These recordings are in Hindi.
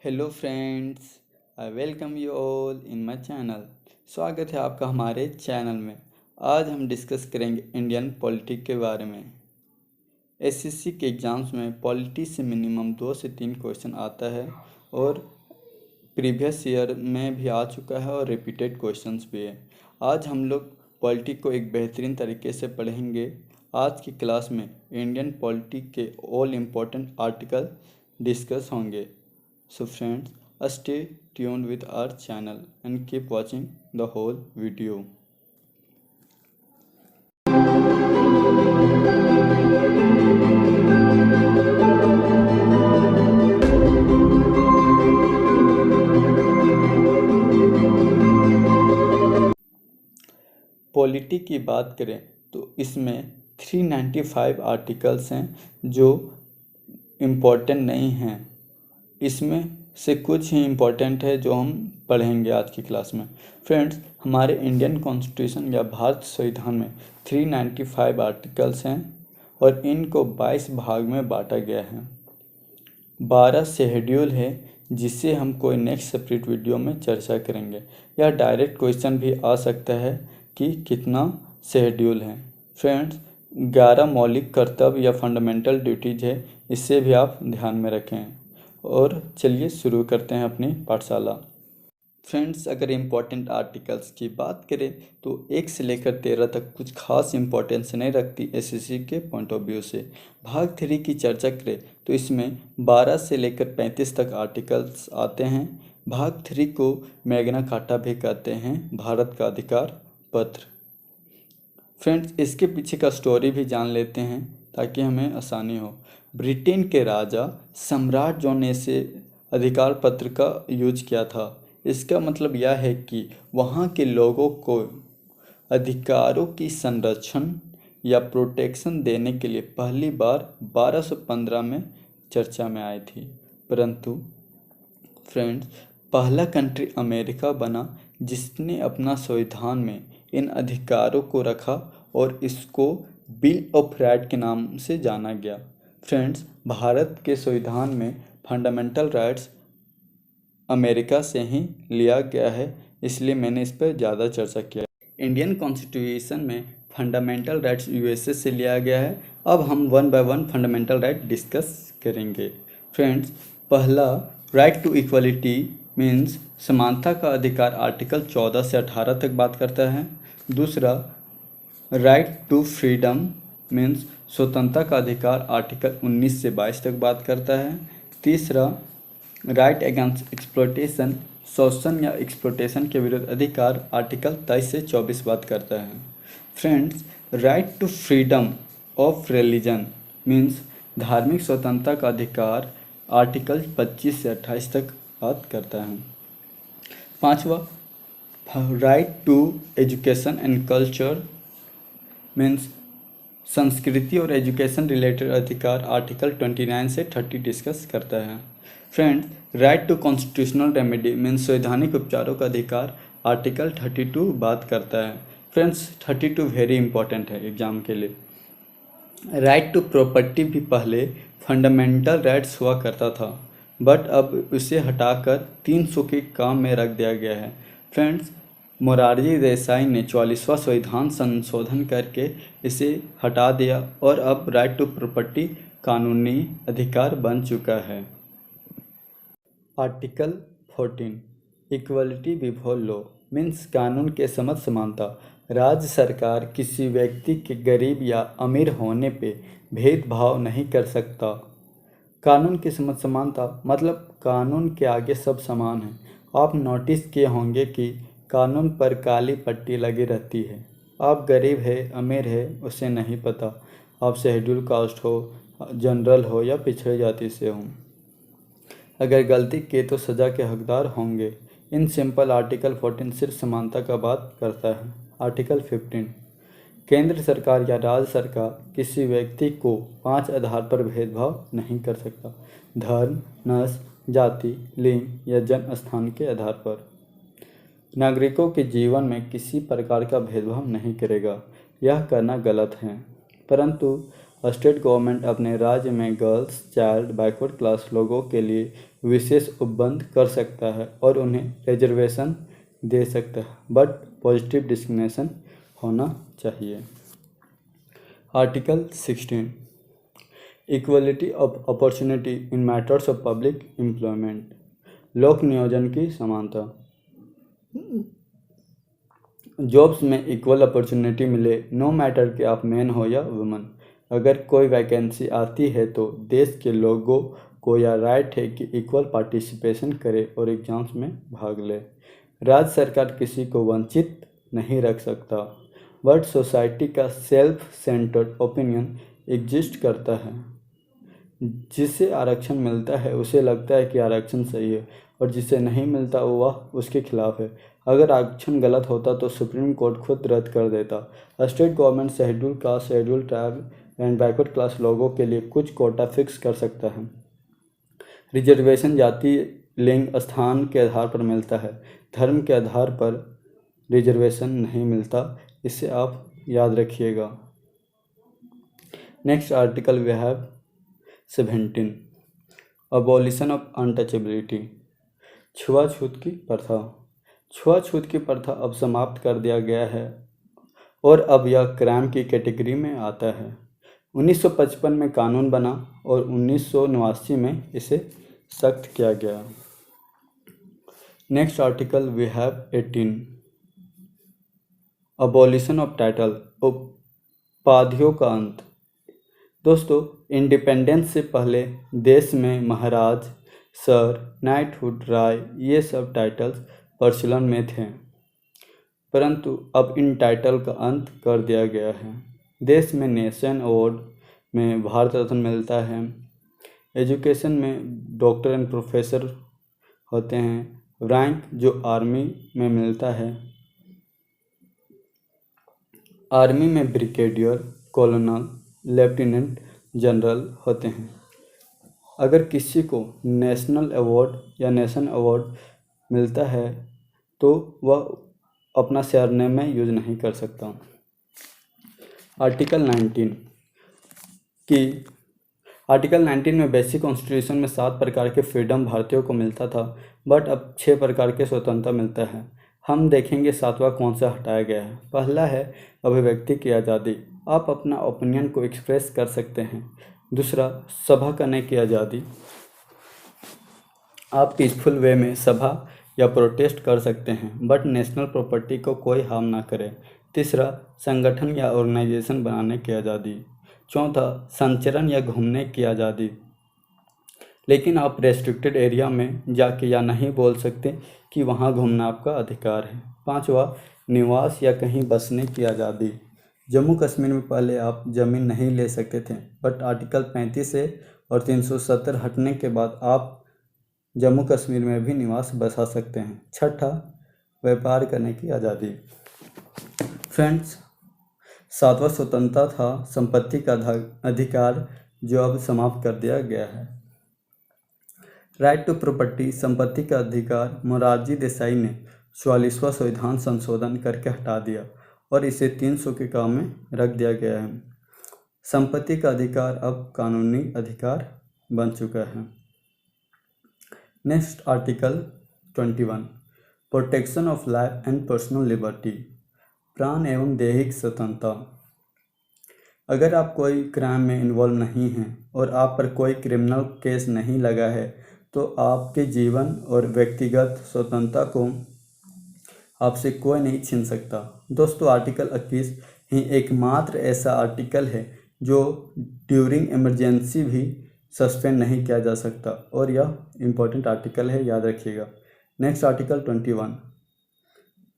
Hello friends, I welcome you all in my channel. स्वागत है आपका हमारे चैनल में। आज हम डिस्कस करेंगे इंडियन पॉलिटी के बारे में। एसएससी के एग्ज़ाम्स में पॉलिटी से मिनिमम 2 से 3 क्वेश्चन आता है और प्रीवियस ईयर में भी आ चुका है और रिपीटेड क्वेश्चंस भी है। आज हम लोग पॉलिटी को एक बेहतरीन तरीके से पढ़ेंगे। आज की क्लास में इंडियन पॉलिटी के ऑल इम्पोर्टेंट आर्टिकल डिस्कस होंगे। So friends, stay tuned with our channel and keep watching the whole video. Polity की बात करें तो इसमें 395 आर्टिकल्स हैं जो इम्पोर्टेंट नहीं हैं। इसमें से कुछ ही इम्पोर्टेंट है जो हम पढ़ेंगे आज की क्लास में। फ्रेंड्स, हमारे इंडियन कॉन्स्टिट्यूशन या भारत संविधान में 395 आर्टिकल्स हैं और इनको 22 भाग में बांटा गया है। 12 शेड्यूल है जिसे हम कोई नेक्स्ट सेपरेट वीडियो में चर्चा करेंगे। या डायरेक्ट क्वेश्चन भी आ सकता है कि कितना शेड्यूल है। फ्रेंड्स, 11 मौलिक कर्तव्य या फंडामेंटल ड्यूटीज है, इससे भी आप ध्यान में रखें। और चलिए शुरू करते हैं अपनी पाठशाला। फ्रेंड्स, अगर इम्पोर्टेंट आर्टिकल्स की बात करें तो 1 से लेकर 13 तक कुछ खास इम्पोर्टेंस नहीं रखती एसएससी के पॉइंट ऑफ व्यू से। भाग 3 की चर्चा करें तो इसमें 12 से लेकर 35 तक आर्टिकल्स आते हैं। भाग 3 को मैग्ना कार्टा भी कहते हैं, भारत का अधिकार पत्र। फ्रेंड्स, इसके पीछे का स्टोरी भी जान लेते हैं ताकि हमें आसानी हो। ब्रिटेन के राजा सम्राट जॉन ने इसे अधिकार पत्र का यूज किया था। इसका मतलब यह है कि वहाँ के लोगों को अधिकारों की संरक्षण या प्रोटेक्शन देने के लिए पहली बार 1215 में चर्चा में आई थी। परंतु फ्रेंड्स, पहला कंट्री अमेरिका बना जिसने अपना संविधान में इन अधिकारों को रखा और इसको बिल ऑफ राइट के नाम से जाना गया। फ्रेंड्स, भारत के संविधान में फंडामेंटल राइट्स अमेरिका से ही लिया गया है, इसलिए मैंने इस पर ज़्यादा चर्चा किया। इंडियन कॉन्स्टिट्यूशन में फंडामेंटल राइट्स यूएसए से लिया गया है। अब हम 1 बाय 1 फंडामेंटल राइट डिस्कस करेंगे। फ्रेंड्स, पहला राइट टू इक्वलिटी मीन्स समानता का अधिकार, आर्टिकल 14 से 18 तक बात करता है। दूसरा राइट टू फ्रीडम मीन्स स्वतंत्रता का अधिकार, आर्टिकल 19 से 22 तक बात करता है। तीसरा राइट अगेंस्ट एक्सप्लॉयटेशन, शोषण या एक्सप्लॉयटेशन के विरुद्ध अधिकार, आर्टिकल 23 से 24 बात करता है। Friends, right to freedom of religion means धार्मिक स्वतंत्रता का अधिकार, आर्टिकल 25 से 28 तक बात करता है। पांचवा right to education and culture means संस्कृति और एजुकेशन रिलेटेड अधिकार, आर्टिकल 29 से 30 डिस्कस करता है। Friends, right to constitutional remedy means संवैधानिक उपचारों का अधिकार, आर्टिकल 32 बात करता है। फ्रेंड्स, 32 वेरी इंपॉर्टेंट है एग्जाम के लिए। राइट टू प्रॉपर्टी भी पहले फंडामेंटल राइट्स हुआ करता था, बट अब उसे हटाकर 300 के काम में रख दिया गया है। फ्रेंड्स, मोरारजी देसाई ने 44वां संविधान संशोधन करके इसे हटा दिया और अब राइट टू प्रॉपर्टी कानूनी अधिकार बन चुका है। Article 14 equality before law means कानून के समक्ष समानता। राज्य सरकार किसी व्यक्ति के गरीब या अमीर होने पे भेदभाव नहीं कर सकता। कानून के समक्ष समानता मतलब कानून के आगे सब समान हैं। आप नोटिस किए होंगे कि कानून पर काली पट्टी लगी रहती है। आप गरीब है अमीर है उसे नहीं पता, आप शेड्यूल कास्ट हो, जनरल हो या पिछड़े जाति से हो, अगर गलती किए तो सज़ा के हकदार होंगे। इन सिंपल आर्टिकल 14 सिर्फ समानता का बात करता है। आर्टिकल 15 केंद्र सरकार या राज्य सरकार किसी व्यक्ति को 5 आधार पर भेदभाव नहीं कर सकता। धर्म, नस्ल, जाति, लिंग या जन्म स्थान के आधार पर। नागरिकों के जीवन में किसी प्रकार का भेदभाव नहीं करेगा। यह करना गलत है, परंतु स्टेट गवर्नमेंट अपने राज्य में गर्ल्स, चाइल्ड, बैकवर्ड क्लास लोगों के लिए विशेष उपबंध कर सकता है और उन्हें रिजर्वेशन दे सकता है, बट पॉजिटिव डिस्क्रिमिनेशन होना चाहिए। Article 16 equality of opportunity in matters of public employment, लोक नियोजन की समानता। जॉब्स में इक्वल अपॉर्चुनिटी मिले, नो मैटर कि आप मैन हो या वुमन। अगर कोई वैकेंसी आती है तो देश के लोगों को यह राइट है कि इक्वल पार्टिसिपेशन करे और एग्जाम्स में भाग ले। राज्य सरकार किसी को वंचित नहीं रख सकता, बट सोसाइटी का सेल्फ सेंटर्ड ओपिनियन एग्जिस्ट करता है। जिसे आरक्षण मिलता है उसे लगता है कि आरक्षण सही है और जिसे नहीं मिलता वह उसके खिलाफ है। अगर आरक्षण गलत होता तो सुप्रीम कोर्ट खुद रद्द कर देता। State government schedule caste, schedule tribe and backward class लोगों के लिए कुछ कोटा फिक्स कर सकता है। रिजर्वेशन जाति, लिंग, स्थान के आधार पर मिलता है, धर्म के आधार पर रिजर्वेशन नहीं मिलता। इसे आप याद रखिएगा। Next article we have 17 abolition of untouchability, छुआछूत की प्रथा। छुआछूत की प्रथा अब समाप्त कर दिया गया है और अब यह क्राइम की कैटेगरी में आता है। 1955 में कानून बना और 1989 में इसे सख्त किया गया। Next article we have 18 abolition of title, उपाधियों का अंत। दोस्तों, इंडिपेंडेंस से पहले देश में महाराज, सर, नाइटहुड, राय ये सब टाइटल्स प्रचलन में थे, परंतु अब इन टाइटल का अंत कर दिया गया है। देश में नेशन अवार्ड में भारत रत्न मिलता है, एजुकेशन में डॉक्टर एंड प्रोफेसर होते हैं, रैंक जो आर्मी में मिलता है, आर्मी में ब्रिगेडियर, कॉलोनल, लेफ्टिनेंट जनरल होते हैं। अगर किसी को नेशनल अवार्ड या नेशन अवार्ड मिलता है तो वह अपना सरनेम में यूज नहीं कर सकता। आर्टिकल 19 में बेसिक कॉन्स्टिट्यूशन में 7 प्रकार के फ्रीडम भारतीयों को मिलता था, बट अब 6 प्रकार के स्वतंत्रता मिलता है। हम देखेंगे 7वां कौन सा हटाया गया है। पहला है अभिव्यक्ति की आज़ादी, आप अपना ओपिनियन को एक्सप्रेस कर सकते हैं। दूसरा, सभा करने की आज़ादी, आप पीसफुल वे में सभा या प्रोटेस्ट कर सकते हैं, बट नेशनल प्रॉपर्टी को कोई हार्म ना करे। तीसरा, संगठन या ऑर्गेनाइजेशन बनाने की आज़ादी। चौथा, संचरण या घूमने की आज़ादी, लेकिन आप रेस्ट्रिक्टेड एरिया में जाके या नहीं बोल सकते कि वहाँ घूमना आपका अधिकार है। पांचवा, निवास या कहीं बसने की आज़ादी। जम्मू कश्मीर में पहले आप ज़मीन नहीं ले सकते थे, बट आर्टिकल 35 से और 370 हटने के बाद आप जम्मू कश्मीर में भी निवास बसा सकते हैं। छठा, व्यापार करने की आज़ादी। फ्रेंड्स, 7वां स्वतंत्रता था संपत्ति का अधिकार, जो अब समाप्त कर दिया गया है। राइट टू प्रॉपर्टी, संपत्ति का अधिकार, मोरारजी देसाई ने 44वां संविधान संशोधन करके हटा दिया और इसे 300 के काम में रख दिया गया है। संपत्ति का अधिकार अब कानूनी अधिकार बन चुका है। Next article 21 protection of life and personal liberty, प्राण एवं दैहिक स्वतंत्रता। अगर आप कोई क्राइम में इन्वॉल्व नहीं हैं और आप पर कोई क्रिमिनल केस नहीं लगा है तो आपके जीवन और व्यक्तिगत स्वतंत्रता को आपसे कोई नहीं छीन सकता। दोस्तों, आर्टिकल 21 ही एकमात्र ऐसा आर्टिकल है जो ड्यूरिंग इमरजेंसी भी सस्पेंड नहीं किया जा सकता और यह इम्पोर्टेंट आर्टिकल है, याद रखिएगा। Next article 21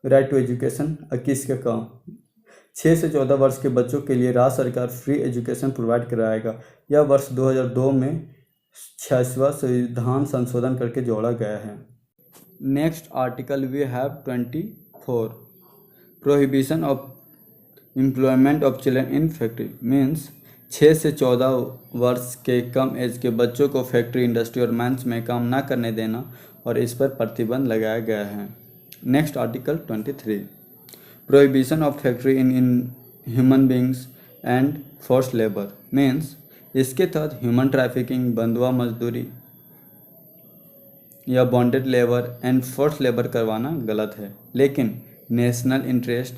right to education, 21 का काम 6 से 14 वर्ष के बच्चों के लिए राज्य सरकार फ्री एजुकेशन प्रोवाइड कराएगा। यह वर्ष 2002 में 86वां संविधान संशोधन करके जोड़ा गया है। Next article we have 24 prohibition of employment of children in factory, means 6 से 14 वर्ष के कम एज के बच्चों को फैक्ट्री, इंडस्ट्री और माइंस में काम ना करने देना और इस पर प्रतिबंध लगाया गया है। Next article 23 prohibition of factory in human beings and force labour, means इसके तहत ह्यूमन ट्रैफिकिंग, बंधुआ मजदूरी या bonded labour and force labour करवाना गलत है। लेकिन नेशनल इंटरेस्ट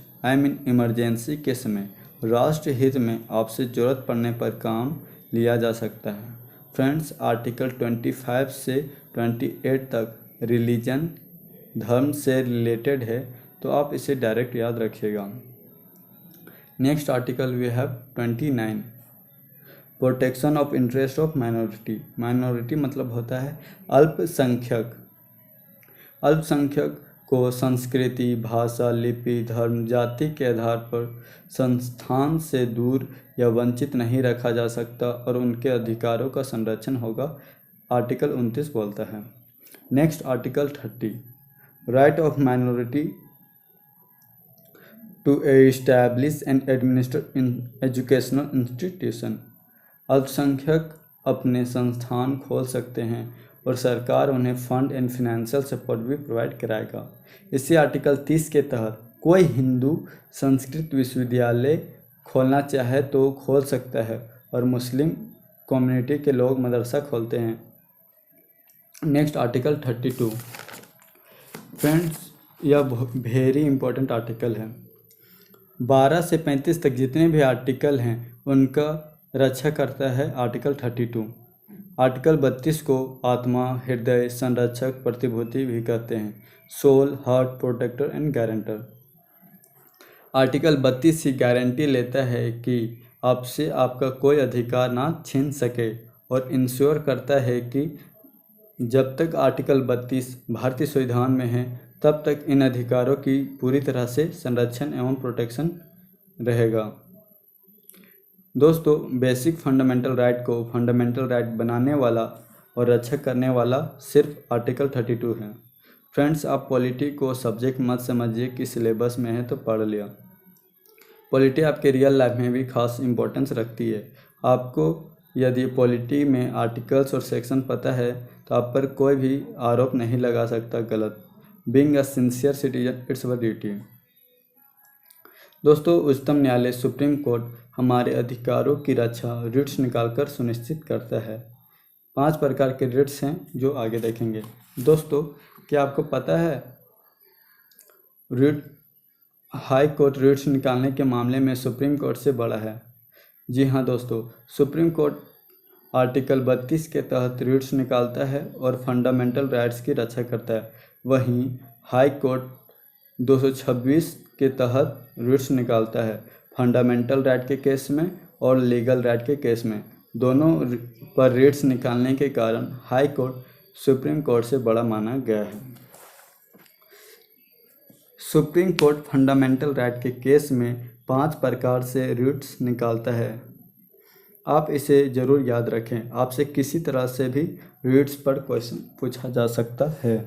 इमरजेंसी के समय राष्ट्र हित में आपसे ज़रूरत पड़ने पर काम लिया जा सकता है। फ्रेंड्स, आर्टिकल 25 से 28 तक रिलीजन, धर्म से रिलेटेड है, तो आप इसे डायरेक्ट याद रखिएगा। Next article we have 29, protection of interest of minority. Minority मतलब होता है अल्पसंख्यक। अल्पसंख्यक को संस्कृति, भाषा, लिपि, धर्म, जाति के आधार पर संस्थान से दूर या वंचित नहीं रखा जा सकता और उनके अधिकारों का संरक्षण होगा, आर्टिकल 29 बोलता है। Next article 30, right of minority to establish and administer educational institution. अल्पसंख्यक अपने संस्थान खोल सकते हैं और सरकार उन्हें फंड एंड फिनेंशियल सपोर्ट भी प्रोवाइड कराएगा। इसी आर्टिकल 30 के तहत कोई हिंदू संस्कृत विश्वविद्यालय खोलना चाहे तो खोल सकता है और मुस्लिम कम्युनिटी के लोग मदरसा खोलते हैं। नेक्स्ट आर्टिकल 32, फ्रेंड्स यह वेरी इंपॉर्टेंट आर्टिकल है। 12 से 35 तक जितने भी आर्टिकल हैं उनका रक्षा करता है आर्टिकल 32। आर्टिकल 32 को आत्मा, हृदय, संरक्षक, प्रतिभूति भी कहते हैं, soul, heart, protector and guarantor. Article 32 ही गारंटी लेता है कि आपसे आपका कोई अधिकार ना छीन सके और इंश्योर करता है कि जब तक आर्टिकल 32 भारतीय संविधान में है तब तक इन अधिकारों की पूरी तरह से संरक्षण एवं प्रोटेक्शन रहेगा। दोस्तों, बेसिक फंडामेंटल राइट को फंडामेंटल राइट बनाने वाला और रक्षा करने वाला सिर्फ आर्टिकल 32 है। फ्रेंड्स, आप पॉलिटी को सब्जेक्ट मत समझिए कि सिलेबस में है तो पढ़ लिया। पॉलिटी आपके रियल लाइफ में भी खास इंपॉर्टेंस रखती है। आपको यदि पॉलिटी में आर्टिकल्स और सेक्शन पता है तो आप पर कोई भी आरोप नहीं लगा सकता गलत। Being a sincere citizen, it's our duty. दोस्तों, उच्चतम न्यायालय सुप्रीम कोर्ट हमारे अधिकारों की रक्षा रिट्स निकालकर सुनिश्चित करता है। 5 प्रकार के रिट्स हैं जो आगे देखेंगे। दोस्तों, क्या आपको पता है रिट हाई कोर्ट रिट्स निकालने के मामले में सुप्रीम कोर्ट से बड़ा है? जी हाँ दोस्तों, सुप्रीम कोर्ट आर्टिकल 32 के तहत रिट्स निकालता है और फंडामेंटल राइट्स की रक्षा करता है। वहीं हाई कोर्ट 226 के तहत रिट्स निकालता है फंडामेंटल राइट के केस में और लीगल राइट के केस में। दोनों पर रिट्स निकालने के कारण हाई कोर्ट सुप्रीम कोर्ट से बड़ा माना गया है। सुप्रीम कोर्ट फंडामेंटल राइट के केस में 5 प्रकार से रिट्स निकालता है। आप इसे ज़रूर याद रखें, आपसे किसी तरह से भी रिट्स पर क्वेश्चन पूछा जा सकता है।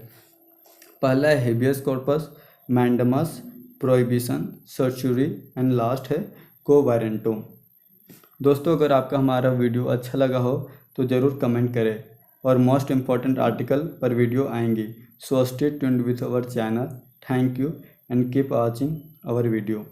पहला है habeas corpus, mandamus, prohibition, certiorari and last है को वारंटो। दोस्तों, अगर आपका हमारा वीडियो अच्छा लगा हो तो ज़रूर कमेंट करें और मोस्ट इम्पॉर्टेंट आर्टिकल पर वीडियो आएंगी। So stay tuned with our channel. Thank you and keep watching our video.